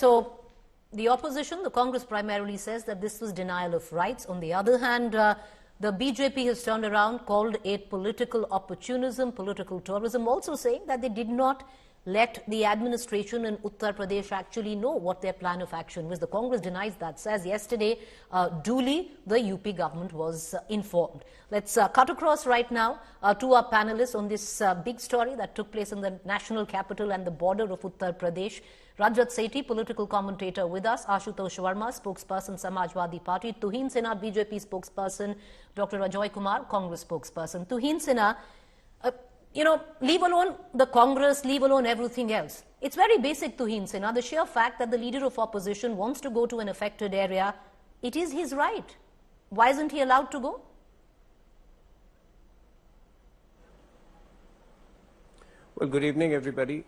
so the opposition, the Congress primarily says that this was denial of rights. On the other hand, the BJP has turned around, called it political opportunism, political tourism, also saying that they did not let the administration in Uttar Pradesh actually know what their plan of action was. The Congress denies that, says yesterday duly the UP government was informed. Let's cut across right now to our panelists on this big story that took place in the national capital and the border of Uttar Pradesh. Rajat Sethi, political commentator with us, Ashutosh Sharma, spokesperson Samajwadi Party, Tuhin Sinha, BJP spokesperson, Dr. Ajoy Kumar, Congress spokesperson. Tuhin Sinha, leave alone the Congress, leave alone everything else. It's very basic, Tuhin Sinha. The sheer fact that the leader of opposition wants to go to an affected area, it is his right. Why isn't he allowed to go? Well, good evening, everybody.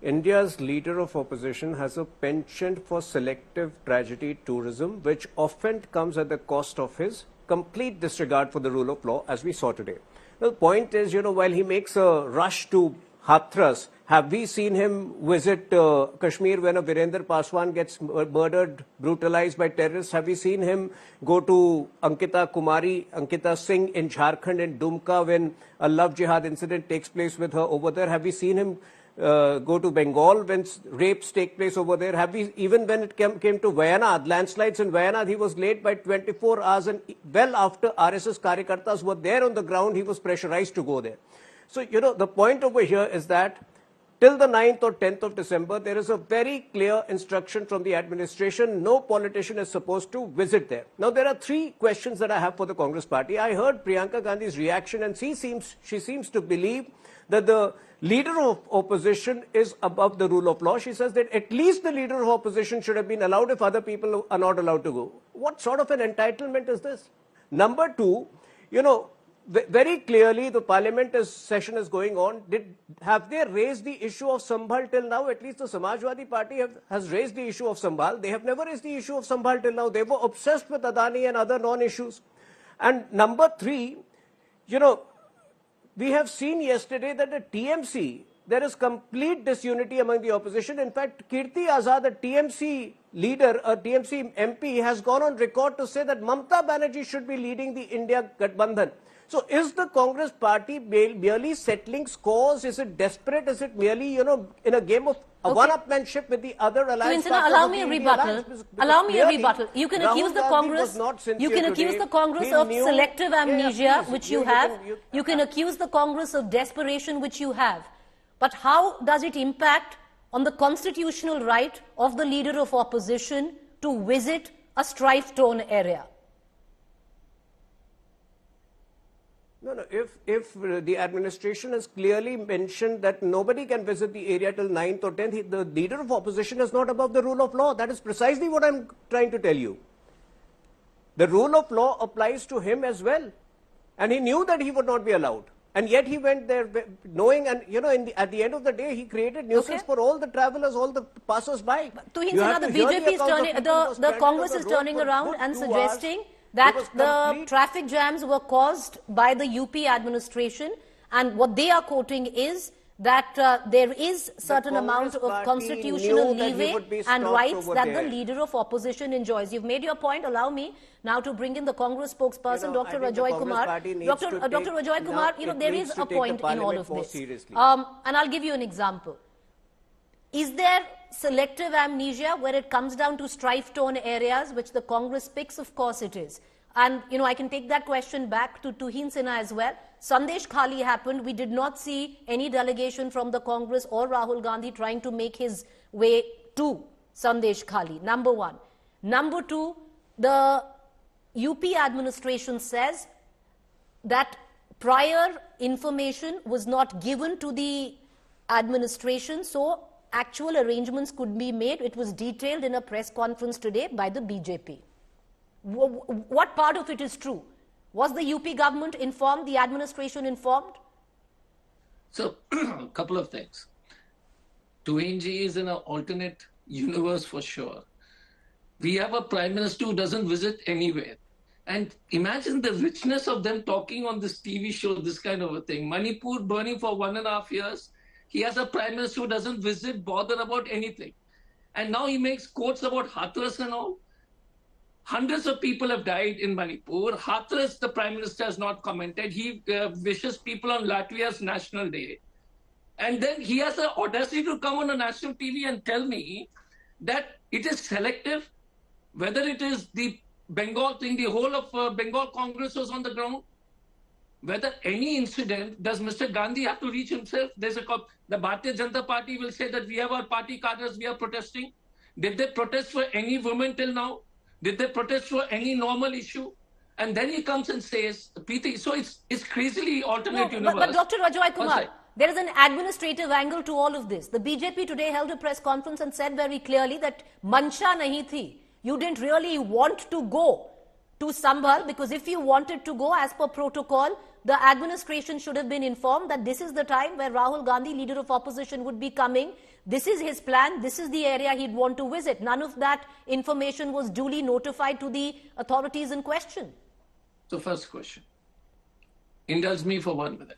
India's leader of opposition has a penchant for selective tragedy tourism, which often comes at the cost of his complete disregard for the rule of law, as we saw today. The point is, while he makes a rush to Hathras, have we seen him visit Kashmir when a Virender Paswan gets murdered, brutalized by terrorists? Have we seen him go to Ankita Singh in Jharkhand and Dumka when a love jihad incident takes place with her over there? Have we seen him go to Bengal when rapes take place over there? Have we, even when it came to Wayanad, landslides in Wayanad, he was late by 24 hours, and well after RSS Karyakartas were there on the ground, he was pressurized to go there. So, the point over here is that till the 9th or 10th of December, there is a very clear instruction from the administration. No politician is supposed to visit there. Now, there are three questions that I have for the Congress party. I heard Priyanka Gandhi's reaction, and she seems to believe that the leader of opposition is above the rule of law. She says that at least the leader of opposition should have been allowed if other people are not allowed to go. What sort of an entitlement is this? Number two, very clearly the parliament session is going on. Have they raised the issue of Sambhal till now? At least the Samajwadi Party has raised the issue of Sambhal. They have never raised the issue of Sambhal till now. They were obsessed with Adani and other non-issues. And number three, we have seen yesterday that the TMC, there is complete disunity among the opposition. In fact, Kirti Azad, a TMC leader, a TMC MP, has gone on record to say that Mamata Banerjee should be leading the India Gathbandhan. So is the Congress party merely settling scores? Is it desperate? Is it merely, in a game of one-upmanship with the other alliance? Allow me a rebuttal. Allow me a rebuttal. You can accuse the Congress. You can accuse the Congress of selective amnesia, which you have. You can accuse the Congress of desperation, which you have. But how does it impact on the constitutional right of the leader of opposition to visit a strife-torn area? No. If the administration has clearly mentioned that nobody can visit the area till 9th or 10th, the leader of opposition is not above the rule of law. That is precisely what I'm trying to tell you. The rule of law applies to him as well. And he knew that he would not be allowed. And yet he went there knowing, and at the end of the day, he created nuisance for all the travelers, all the passers-by. Tuhin Sinha, the BJP is turning, the Congress is turning around and suggesting that the traffic jams were caused by the UP administration, and what they are quoting is that there is certain amount of constitutional leeway and rights that the leader of opposition enjoys. You've made your point. Allow me now to bring in the Congress spokesperson, Dr. Ajoy Kumar. Dr. Ajoy Kumar, there is a point in all of this. And I'll give you an example. Is there selective amnesia where it comes down to strife-torn areas, which the Congress picks? Of course it is. And, I can take that question back to Tuhin Sinha as well. Sandesh Khali happened. We did not see any delegation from the Congress or Rahul Gandhi trying to make his way to Sandesh Khali. Number one. Number two, the UP administration says that prior information was not given to the administration, so actual arrangements could be made. It was detailed in a press conference today by the BJP. What part of it is true? Was the UP government informed, the administration informed? So, a couple of things. Tuhinji is in an alternate universe for sure. We have a prime minister who doesn't visit anywhere. And imagine the richness of them talking on this TV show, this kind of a thing. Manipur burning for 1.5 years. He has a prime minister who doesn't bother about anything. And now he makes quotes about Hathras and all. Hundreds of people have died in Manipur. Hathras, the Prime Minister, has not commented. He wishes people on Latvia's National Day. And then he has the audacity to come on a national TV and tell me that it is selective, whether it is the Bengal thing, the whole of Bengal Congress was on the ground. Whether any incident, does Mr. Gandhi have to reach himself? The Bharatiya Janata Party will say that we have our party cadres, we are protesting. Did they protest for any women till now? Did they protest for any normal issue? And then he comes and says, Preeti, so it's crazily alternate universe. But Dr. Rajoy Kumar, there is an administrative angle to all of this. The BJP today held a press conference and said very clearly that Mansha nahi thi. You didn't really want to go to Sambhal, because if you wanted to go as per protocol, the administration should have been informed that this is the time where Rahul Gandhi, leader of opposition, would be coming. This is his plan. This is the area he'd want to visit. None of that information was duly notified to the authorities in question. So first question, indulge me for 1 minute.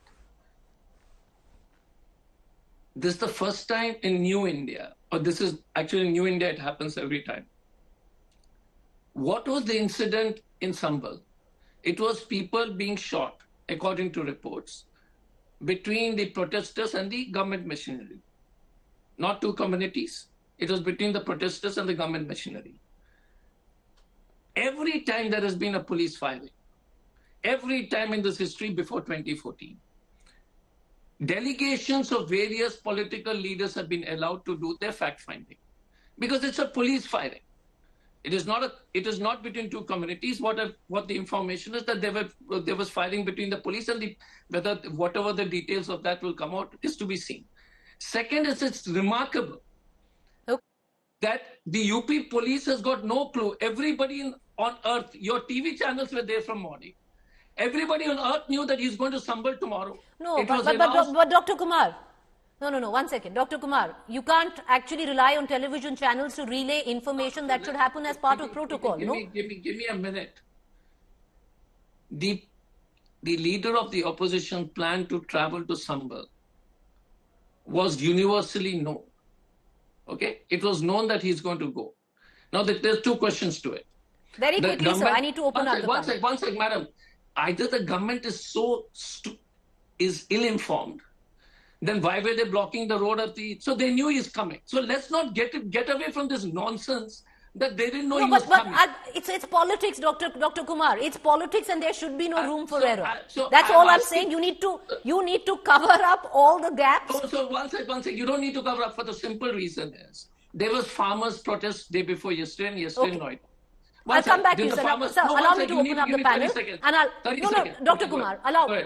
This is the first time in New India, or this is actually in New India, it happens every time. What was the incident in Sambhal? It was people being shot, according to reports, between the protesters and the government machinery. Not two communities. It was between the protesters and the government machinery. Every time there has been a police firing, every time in this history before 2014, delegations of various political leaders have been allowed to do their fact-finding because it's a police firing. It is not between two communities. What the information is that there was firing between the police and whatever the details of that will come out is to be seen. Second is, it's remarkable that the UP police has got no clue. Everybody on earth, your TV channels were there from morning. Everybody on earth knew that he's going to Sambhal tomorrow. No, but Dr. Kumar, no, 1 second. Dr. Kumar, you can't actually rely on television channels to relay information that should happen as part of protocol, give me a minute. The leader of the opposition planned to travel to Sambhal was universally known. Okay? It was known that he's going to go. Now, there's two questions to it. Very quickly, sir. I need to open up the One sec, madam. Either the government is is ill-informed, then why were they blocking the road so they knew he's coming. So let's not get away from this nonsense that they didn't know he was coming. It's politics, Dr. Kumar. It's politics, and there should be no room for error. That's all I'm saying. You need to cover up all the gaps. So one sec. You don't need to cover up for the simple reason is there was farmers' protest day before yesterday and yesterday night. I'll come back to you, sir. Allow me to open up the panel. And Dr. Kumar,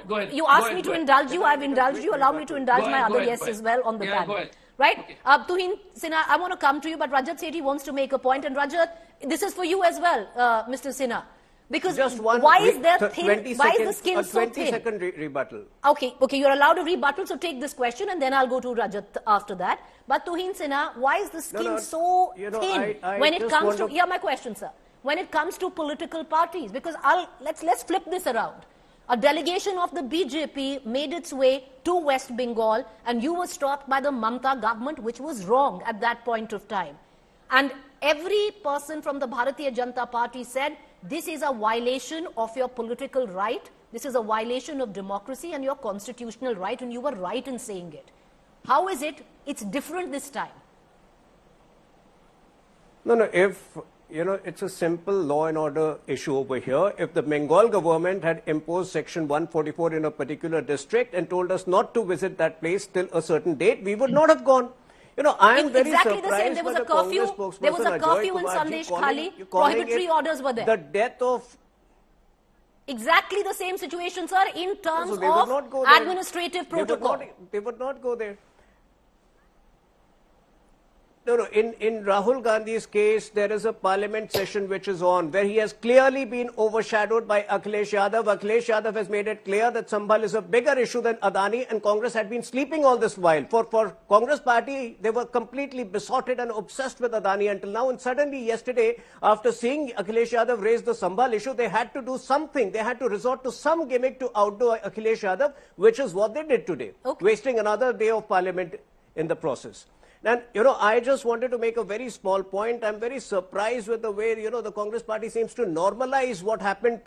go ahead. You asked me to indulge you. I've indulged you. Allow me to indulge my other guests as well on the panel. Right? Okay. Tuhin Sinha, I want to come to you, but Rajat Sethi wants to make a point. And Rajat, this is for you as well, Mr. Sinha. Because why is the skin so thin? 20-second rebuttal. Okay, you're allowed a rebuttal, so take this question and then I'll go to Rajat after that. But Tuhin Sinha, why is the skin so thin when it comes to... my question, sir. When it comes to political parties, because let's flip this around. A delegation of the BJP made its way to West Bengal and you were stopped by the Mamata government, which was wrong at that point of time. And every person from the Bharatiya Janata Party said, this is a violation of your political right, this is a violation of democracy and your constitutional right, and you were right in saying it. How is it's different this time? No, it's a simple law and order issue over here. If the Bengal government had imposed Section 144 in a particular district and told us not to visit that place till a certain date, we would not have gone. I am very surprised the same. There was a curfew in Sandesh Khali. Prohibitory orders were there. The death of... Exactly the same situation, sir, in terms of administrative protocol. They would not go there. No, in Rahul Gandhi's case, there is a parliament session which is on, where he has clearly been overshadowed by Akhilesh Yadav. Akhilesh Yadav has made it clear that Sambhal is a bigger issue than Adani, and Congress had been sleeping all this while. For Congress party, they were completely besotted and obsessed with Adani until now, and suddenly yesterday, after seeing Akhilesh Yadav raise the Sambhal issue, they had to do something. They had to resort to some gimmick to outdo Akhilesh Yadav, which is what they did today, wasting another day of parliament in the process. And, I just wanted to make a very small point. I'm very surprised with the way, the Congress party seems to normalize what happened,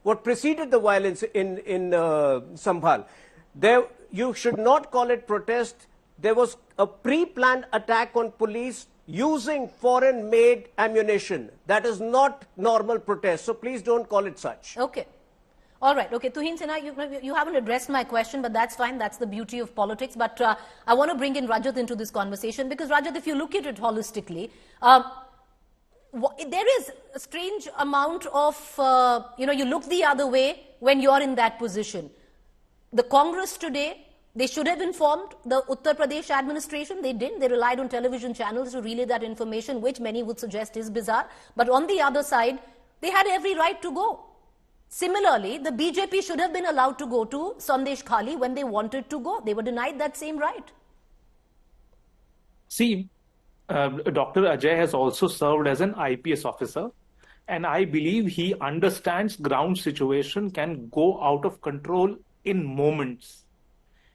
what preceded the violence in Sambhal. You should not call it protest. There was a pre-planned attack on police using foreign-made ammunition. That is not normal protest. So please don't call it such. Okay. All right. Okay. Tuhin Sinha, you haven't addressed my question, but that's fine. That's the beauty of politics. But I want to bring in Rajat into this conversation because, Rajat, if you look at it holistically, there is a strange amount of, you look the other way when you're in that position. The Congress today, they should have informed the Uttar Pradesh administration. They didn't. They relied on television channels to relay that information, which many would suggest is bizarre. But on the other side, they had every right to go. Similarly, the BJP should have been allowed to go to Sandesh Khali when they wanted to go. They were denied that same right. See, Dr. Ajay has also served as an IPS officer, and I believe he understands ground situation can go out of control in moments.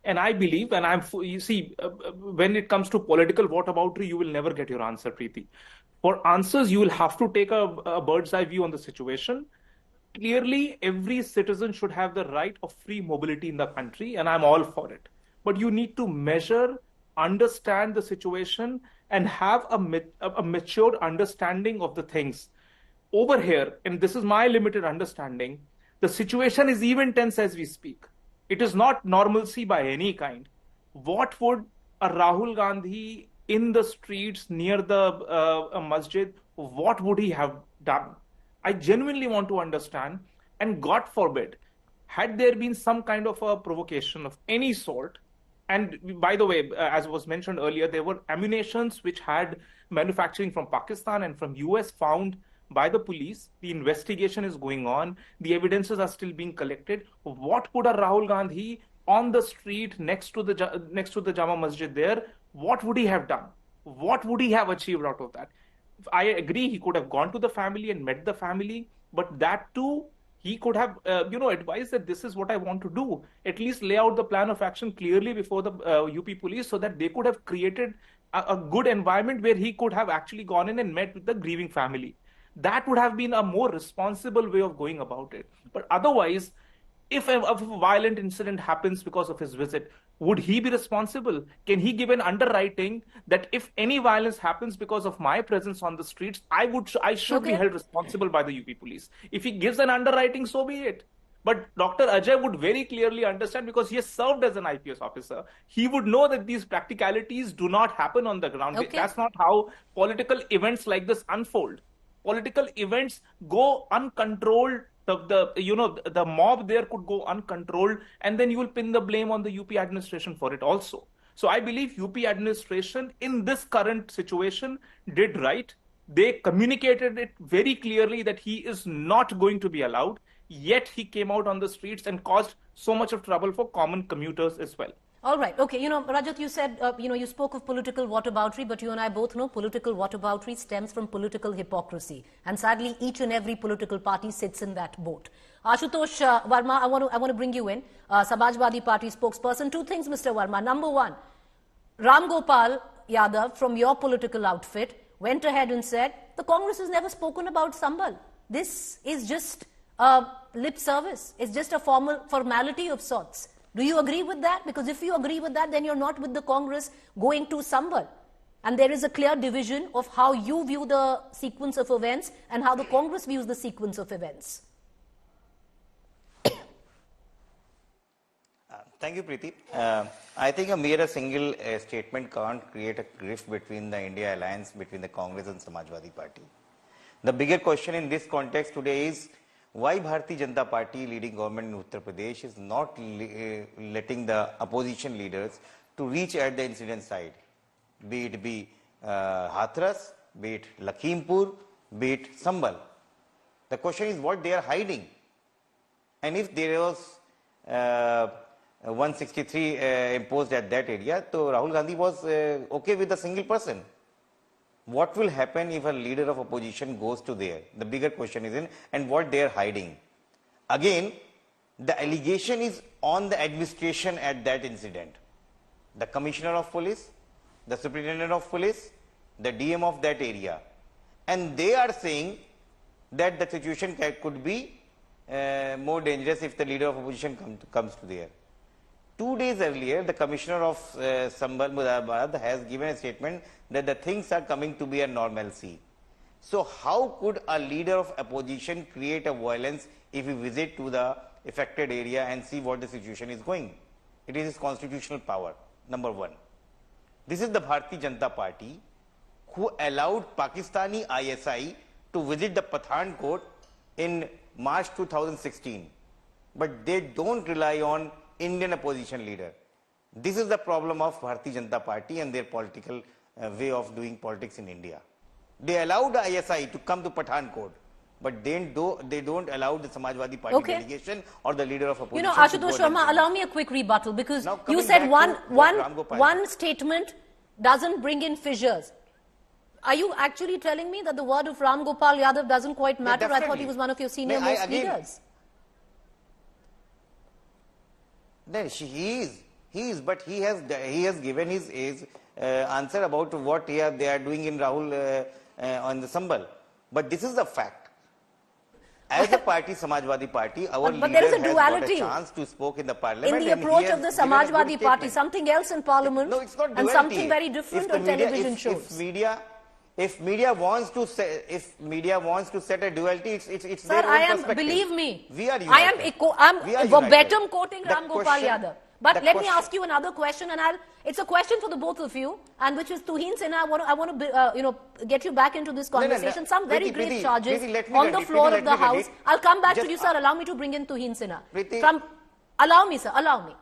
And I believe, and when it comes to political whataboutery, you will never get your answer, Preeti. For answers, you will have to take a bird's eye view on the situation. Clearly, every citizen should have the right of free mobility in the country, and I'm all for it. But you need to measure, understand the situation, and have a matured understanding of the things. Over here, and this is my limited understanding, the situation is even tense as we speak. It is not normalcy by any kind. What would a Rahul Gandhi in the streets near the masjid, what would he have done? I genuinely want to understand, and God forbid, had there been some kind of a provocation of any sort, and by the way, as was mentioned earlier, there were ammunitions which had manufacturing from Pakistan and from US found by the police. The investigation is going on. The evidences are still being collected. What would a Rahul Gandhi on the street next to the Jama Masjid there, what would he have done? What would he have achieved out of that? I agree, he could have gone to the family and met the family, but that too, he could have, advised that this is what I want to do. At least lay out the plan of action clearly before the UP police so that they could have created a good environment where he could have actually gone in and met with the grieving family. That would have been a more responsible way of going about it. But otherwise, if a violent incident happens because of his visit, would he be responsible? Can he give an underwriting that if any violence happens because of my presence on the streets, I should be held responsible by the UP police? If he gives an underwriting, so be it. But Dr. Ajay would very clearly understand, because he has served as an IPS officer. He would know that these practicalities do not happen on the ground. Okay. That's not how political events like this unfold. Political events go uncontrolled. The mob there could go uncontrolled, and then you will pin the blame on the UP administration for it also. So I believe UP administration in this current situation did right. They communicated it very clearly that he is not going to be allowed, yet he came out on the streets and caused so much of trouble for common commuters as well. All right. Okay. Rajat, you said, you spoke of political whataboutery, but you and I both know political whataboutery stems from political hypocrisy. And sadly, each and every political party sits in that boat. Ashutosh Verma, I want to bring you in. Samajwadi Party spokesperson. Two things, Mr. Verma. Number one, Ram Gopal Yadav from your political outfit went ahead and said, the Congress has never spoken about Sambhal. This is just lip service. It's just a formality of sorts. Do you agree with that? Because if you agree with that, then you're not with the Congress going to Sambhal. And there is a clear division of how you view the sequence of events and how the Congress views the sequence of events. Thank you, Preeti. I think a mere single statement can't create a rift between the India alliance between the Congress and Samajwadi Party. The bigger question in this context today is, why Bharatiya Janata Party leading government in Uttar Pradesh is not letting the opposition leaders to reach at the incident site, be it Hathras, be it Lakhimpur, be it Sambhal. The question is what they are hiding. And if there was 163 imposed at that area, so Rahul Gandhi was okay with a single person. What will happen if a leader of opposition goes to there? The bigger question is and what they are hiding. Again, the allegation is on the administration at that incident. the Commissioner of Police, the Superintendent of Police, the DM of that area. And they are saying that the situation could be more dangerous if the leader of opposition comes to there. 2 days earlier, the Commissioner of Sambhal Muzaffarabad has given a statement that the things are coming to be a normalcy. So how could a leader of opposition create a violence if he visit to the affected area and see what the situation is going? It is his constitutional power, number one. This is the Bharatiya Janata Party who allowed Pakistani ISI to visit the Pathankot in March 2016. But they don't rely on Indian opposition leader. This is the problem of Bharatiya Janata Party and their political way of doing politics in India. They allowed the ISI to come to Pathankot, but they don't allow the Samajwadi Party delegation or the leader of opposition. Ashutosh Sharma, allow me a quick rebuttal, because you said one statement doesn't bring in fissures. Are you actually telling me that the word of Ram Gopal Yadav doesn't quite matter? I thought he was one of your senior most leaders. No, he is, but he has given his answer about what they are doing in Rahul on the Sambhal. But this is the fact. As a party, Samajwadi Party, our leader has got a chance to speak in the parliament. In the approach of the Samajwadi Party, something else in parliament, no, it's not and something very different on television shows. If media wants to set a duality, it's Sir, their own perspective. Believe me, We are I am united. verbatim quoting Ram Gopal question- Yadav. But the let me question- ask you another question, and it's a question for the both of you, and which is Tuhin Sinha. I want to get you back into this conversation. Some very grave charges on the floor of the House. I'll come back to you, sir. Allow me to bring in Tuhin Sinha. Allow me, sir. Allow me.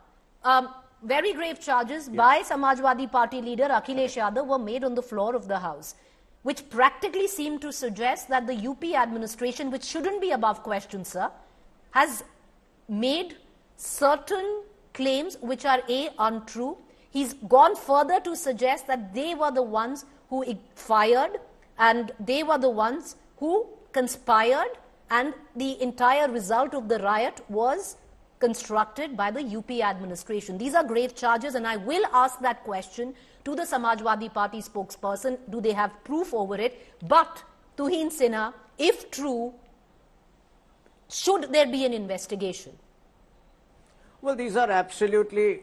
Very grave charges by Samajwadi Party leader Akhilesh Yadav were made on the floor of the House, which practically seem to suggest that the UP administration, which shouldn't be above question, sir, has made certain claims which are untrue. He's gone further to suggest that they were the ones who fired and they were the ones who conspired, and the entire result of the riot was constructed by the UP administration. These are grave charges, and I will ask that question to the Samajwadi Party spokesperson. Do they have proof over it? But Tuhin Sinha, if true, should there be an investigation? Well, these are absolutely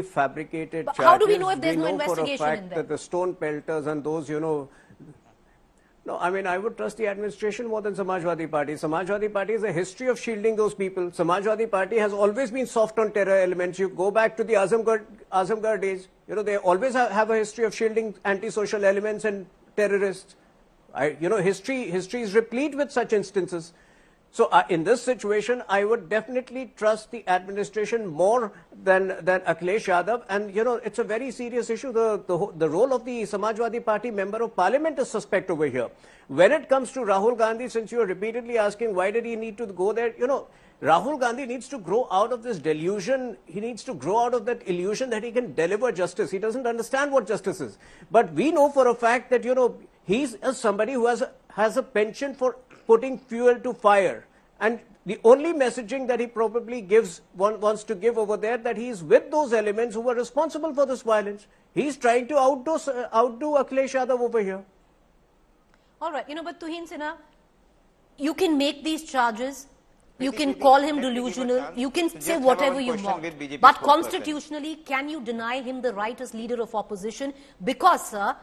fabricated charges. How do we know if there's no investigation for a fact in them? that the stone pelters and those, no, I mean, I would trust the administration more than Samajwadi Party. Samajwadi Party has a history of shielding those people. Samajwadi Party has always been soft on terror elements. You go back to the Azamgarh days, they always have a history of shielding antisocial elements and terrorists. History is replete with such instances. So in this situation, I would definitely trust the administration more than Akhilesh Yadav. And, it's a very serious issue. The role of the Samajwadi Party member of parliament is suspect over here. When it comes to Rahul Gandhi, since you are repeatedly asking why did he need to go there, Rahul Gandhi needs to grow out of this delusion. He needs to grow out of that illusion that he can deliver justice. He doesn't understand what justice is. But we know for a fact that, he's somebody who has a penchant for putting fuel to fire. And the only messaging that he probably wants to give over there, that he is with those elements who were responsible for this violence. He's trying to outdo Akhilesh Yadav over here. All right, but Tuhin Sinha, you can make these charges, you can call him delusional, you can say whatever you want. But constitutionally, can you deny him the right as leader of opposition? Because, sir,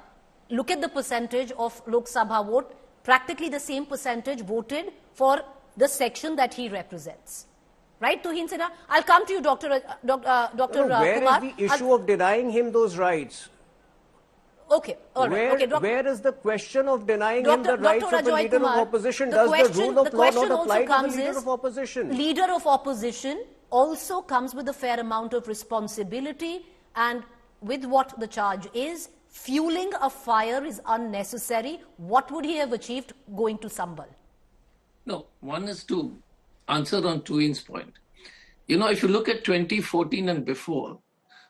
look at the percentage of Lok Sabha vote. Practically the same percentage voted for the section that he represents. Right, Tuhin Sinha? I'll come to you, Dr. Where Kumar. is the issue of denying him those rights? Okay, all right. Where is the question of denying him the rights of a leader of opposition? Does the rule of law not apply to the leader of opposition? Leader of opposition also comes with a fair amount of responsibility, and with what the charge is, fueling a fire is unnecessary. What would he have achieved going to Sambhal? No, one is to answer on Tuhin's point. If you look at 2014 and before,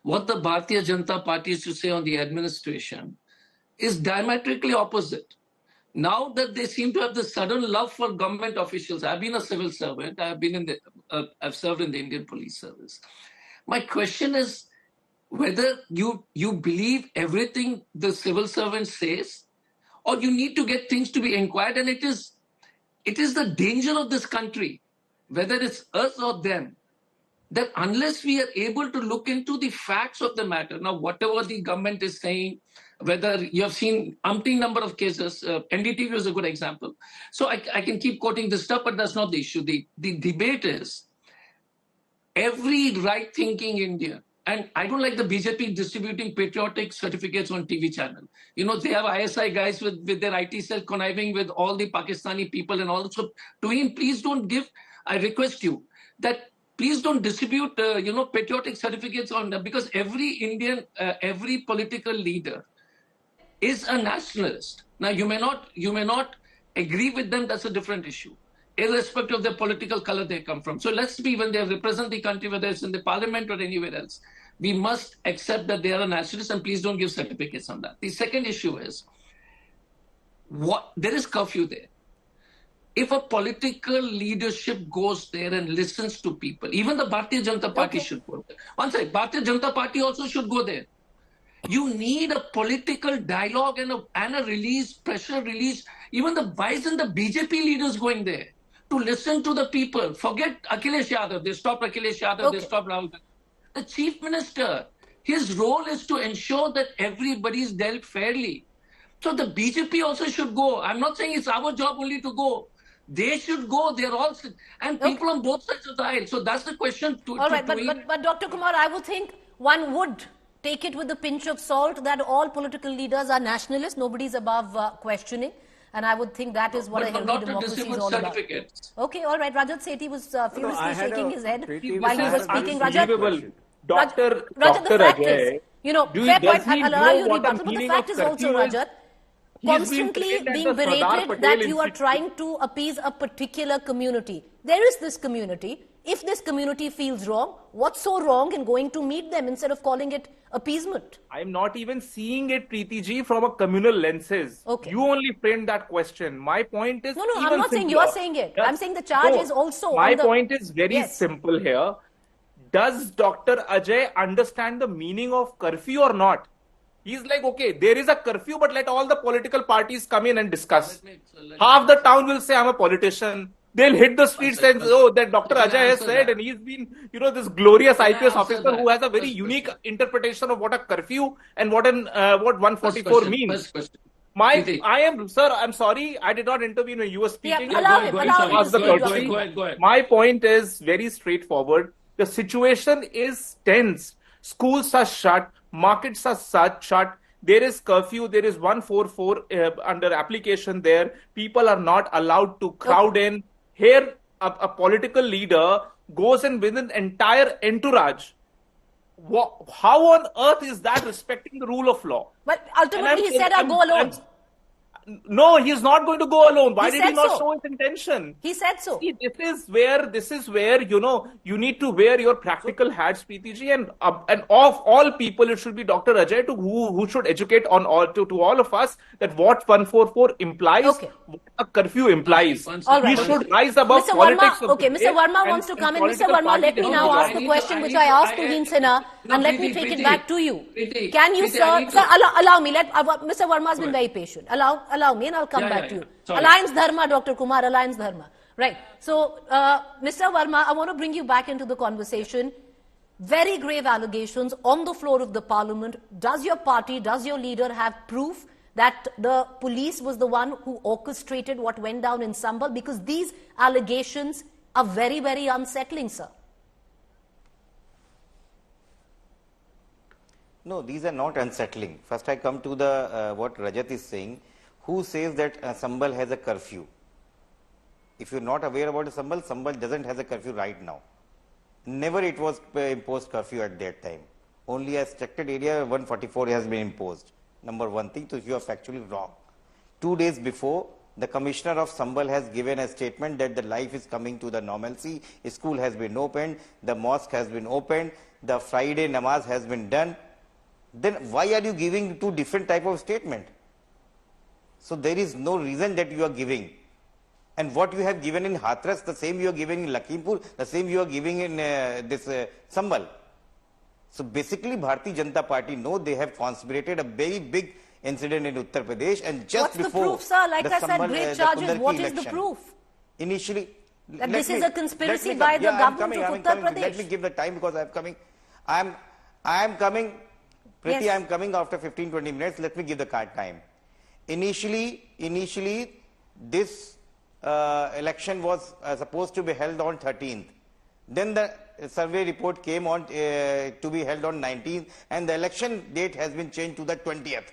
what the Bharatiya Janata Party used to say on the administration is diametrically opposite. Now that they seem to have this sudden love for government officials, I've been a civil servant, I've served in the Indian Police Service. My question is, whether you believe everything the civil servant says, or you need to get things to be inquired. And it is the danger of this country, whether it's us or them, that unless we are able to look into the facts of the matter, now whatever the government is saying, whether you have seen umpteen number of cases, NDTV was a good example. So I can keep quoting this stuff, but that's not the issue. The debate is every right-thinking Indian, and I don't like the BJP distributing patriotic certificates on TV channel. You know, they have ISI guys with their IT cell conniving with all the Pakistani people and all. So to him, please don't give, I request you, that please don't distribute, patriotic certificates on them, because every Indian, every political leader is a nationalist. Now, you may not agree with them, that's a different issue, irrespective of the political color they come from. So let's be, when they represent the country, whether it's in the parliament or anywhere else, we must accept that they are a nationalist, and please don't give certificates on that. The second issue is, there is curfew there. If a political leadership goes there and listens to people, even the Bharatiya Janata Party should go there. One second, Bharatiya Janata Party also should go there. You need a political dialogue and a release, pressure release. Even the vice and the BJP leaders going there to listen to the people. Forget Akhilesh Yadav. They stopped Akhilesh Yadav. They stopped Rahul Gandhi. The chief minister, his role is to ensure that everybody is dealt fairly. So the BJP also should go. I'm not saying it's our job only to go. They should go. They're all, and people on both sides of the aisle. So that's the question. All right, but Dr. Kumar, I would think one would take it with a pinch of salt that all political leaders are nationalists. Nobody's above questioning. And I would think that is what a healthy democracy is all about. Okay, all right. Rajat Sethi was furiously shaking his head while he was speaking. Rajat, Dr. Ajay, fair point. I'll allow you to rebuttal. But the fact is also, Rajat, constantly being berated that you are trying to appease a particular community. There is this community. If this community feels wrong, what's so wrong in going to meet them instead of calling it appeasement? I'm not even seeing it, Preeti ji, from a communal lenses. Okay. You only framed that question. My point is... No, I'm not saying you're saying it. Yeah. I'm saying the charge is also... My point is very simple here. Does Dr. Ajay understand the meaning of curfew or not? He's like, okay, there is a curfew, but let all the political parties come in and discuss. Half the town will say, I'm a politician. They'll hit the streets and that Dr. Ajay has said, and he's been, this glorious IPS officer who has a very unique interpretation of what a curfew and what 144 means. I'm sorry, I did not intervene when you were speaking. Yeah, go ahead. My point is very straightforward. The situation is tense. Schools are shut. Markets are shut. There is curfew. There is 144 under application there. People are not allowed to crowd in. Here, a political leader goes in with an entire entourage. How on earth is that respecting the rule of law? But ultimately, he said, I'll go alone. No, he's not going to go alone. Why did he not show his intention? He said so. See, this is where you need to wear your practical hats, Preeti ji, and of all people, it should be Dr. Ajay who should educate to all of us that what 144 implies, what a curfew implies. Right. We should rise above Mr. politics. Mr. Verma wants to come in. Mr. Verma, let me now ask the question which I asked Tuhin Sinha, and let me take it back to you. Can you, sir, allow me. Mr. Verma has been very patient. Allow me and I'll come back to you. Alliance Dharma, Dr. Kumar, Alliance Dharma. Right. So, Mr. Verma, I want to bring you back into the conversation. Very grave allegations on the floor of the parliament. Does your party, does your leader have proof that the police was the one who orchestrated what went down in Sambhal? Because these allegations are very, very unsettling, sir. No, these are not unsettling. First, I come to the what Rajat is saying. Who says that Sambhal has a curfew? If you're not aware about Sambhal, Sambhal doesn't have a curfew right now. Never it was imposed curfew at that time. Only a restricted area 144 has been imposed. Number one thing, so you are factually wrong. 2 days before, the commissioner of Sambhal has given a statement that the life is coming to the normalcy. School has been opened, the mosque has been opened, the Friday namaz has been done. Then why are you giving two different type of statement? So there is no reason that you are giving. And what you have given in Hathras, the same you are giving in Lakhimpur, the same you are giving in Sambhal. So basically, Bharatiya Janata Party know they have conspirated a very big incident in Uttar Pradesh, and just What's before the proof, sir? Like I said, Sambhal, great charges. Kundar What ki is the election. proof? Initially, That this is a conspiracy by the government of Uttar Pradesh. Let me give the time because I am coming, Priti, Yes. I am coming after 15-20 minutes. Let me give the card time. Initially, this election was supposed to be held on 13th. Then the survey report came on to be held on 19th, and the election date has been changed to the 20th.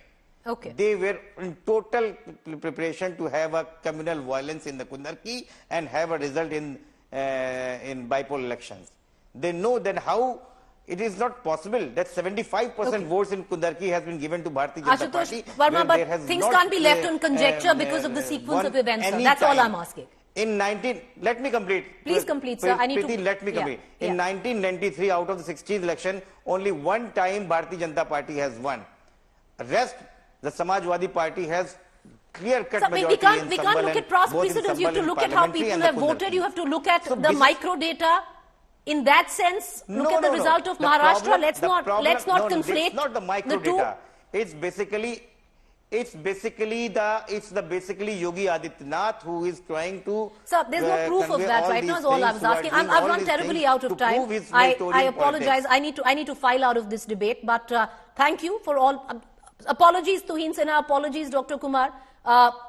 Okay. They were in total preparation to have a communal violence in the Kundarki and have a result in bipolar elections. They know that how it is not possible that 75% votes in Kundarki has been given to Bharatiya Janata Party. Ashutosh Verma, but things can't be left on conjecture because of the sequence of events, sir. That's all I'm asking. Let me complete. Please complete, sir. I need to. Let me complete. In 1993, out of the 16th election, only one time Bharatiya Janata Party has won. Rest, the Samajwadi Party has clear-cut majority. We can't look at past precedents. You have to look at how people have voted. You have to look at the micro data. In that sense, look at the result of Maharashtra. Let's not conflate it's not the micro the two. data. It's basically Yogi Adityanath who is trying to. Sir, there's no proof of that right now. Is all I was asking. I've run terribly out of time. I apologize. I need to file out of this debate. But thank you for all. Apologies to Hinsena. Apologies, Dr. Kumar.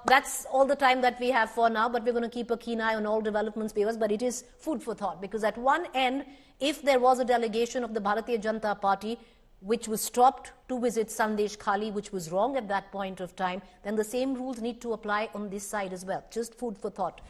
That's all the time that we have for now, but we're going to keep a keen eye on all developments, viewers. But it is food for thought, because at one end, if there was a delegation of the Bharatiya Janata Party which was stopped to visit Sandesh Khali, which was wrong at that point of time, then the same rules need to apply on this side as well. Just food for thought.